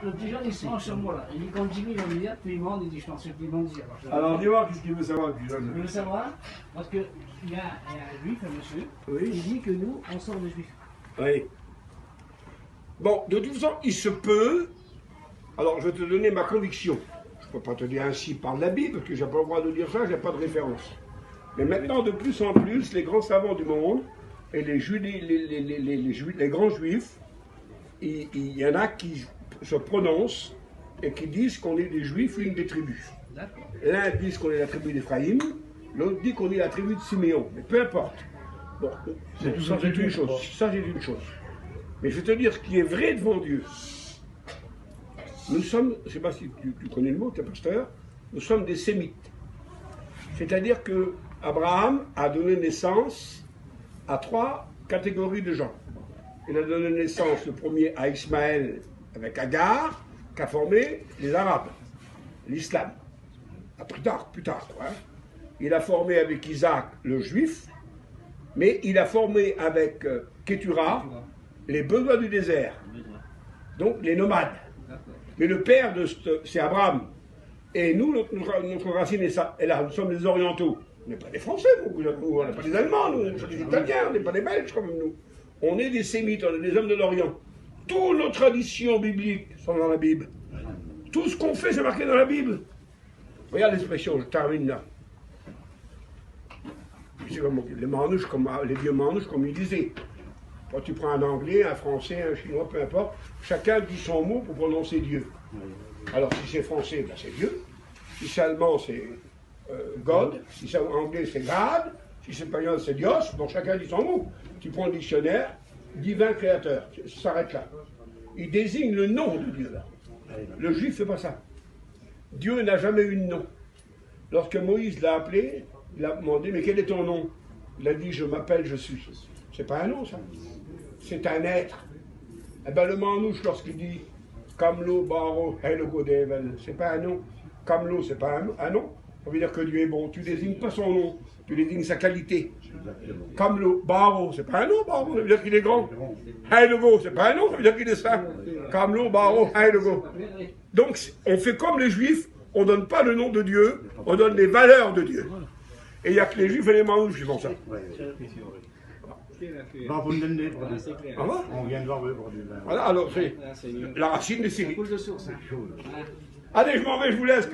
le petit jeune, il se penche sur moi là. Il dit quand Jimmy va venir, tout le monde, il dit je t'en sais plus bon dire. Alors dis-moi, qu'est-ce qu'il veut savoir le petit jeune? Il veut savoir, parce qu'il y a un juif, un monsieur, Oui. il dit que nous, on sort des juifs. Oui. Bon, de toute façon, il se peut. Alors, je vais te donner ma conviction. Je ne peux pas te dire ainsi par la Bible, parce que je n'ai pas le droit de dire ça, je n'ai pas de référence. Mais maintenant, de plus en plus, les grands savants du monde et les grands juifs, il y en a qui se prononcent et qui disent qu'on est des juifs, l'une des tribus. L'un dit qu'on est la tribu d'Éphraïm, l'autre dit qu'on est la tribu de Siméon. Mais peu importe. Bon, ça c'est une chose. Ça c'est une chose. Mais je vais te dire ce qui est vrai devant Dieu. Nous sommes, je ne sais pas si tu connais le mot, tu es pasteur, nous sommes des sémites. C'est-à-dire que Abraham a donné naissance à 3 catégories de gens. Il a donné naissance, le premier, à Ismaël avec Agar, qui a formé les Arabes, l'islam. Plus tard, quoi. Il a formé avec Isaac le juif, mais il a formé avec Ketura les beduins du désert, donc les nomades. Mais le père, c'est Abraham. Et nous, notre racine est là, nous sommes des orientaux. On n'est pas des Français, nous, on n'est pas des Allemands, nous, on est des Italiens, on n'est pas des Belges comme nous. On est des Sémites, on est des hommes de l'Orient. Toutes nos traditions bibliques sont dans la Bible. Tout ce qu'on fait, c'est marqué dans la Bible. Regarde l'expression, je termine là. C'est comme les manouches, les vieux manouches, comme ils disaient. Quand tu prends un anglais, un français, un chinois, peu importe, chacun dit son mot pour prononcer Dieu. Alors si c'est français, ben c'est Dieu. Si c'est allemand, c'est God. Si c'est anglais, c'est God. Si c'est espagnol, c'est Dios. Donc chacun dit son mot. Tu prends le dictionnaire, divin créateur. Ça s'arrête là. Il désigne le nom de Dieu là. Le juif ne fait pas ça. Dieu n'a jamais eu de nom. Lorsque Moïse l'a appelé, il a demandé, mais quel est ton nom? Il a dit, je m'appelle, je suis. C'est pas un nom, ça. C'est un être. Eh bien, le manouche, lorsqu'il dit, Kamlo, Baro, Helgo, Devel, c'est pas un nom. Kamlo, c'est pas un nom. Ça veut dire que Dieu est bon. Tu désignes pas son nom, tu désignes sa qualité. Kamlo, Baro, c'est pas un nom, Baro, ça veut dire qu'il est grand. Helgo, c'est pas un nom, ça veut dire qu'il est saint. Kamlo, Baro, Helgo. Donc, on fait comme les Juifs, on ne donne pas le nom de Dieu, on donne les valeurs de Dieu. Et il n'y a que les Juifs et les manouches qui font ça. On vient de voir le voilà, alors c'est la racine des séries. Allez, je m'en vais, je vous laisse.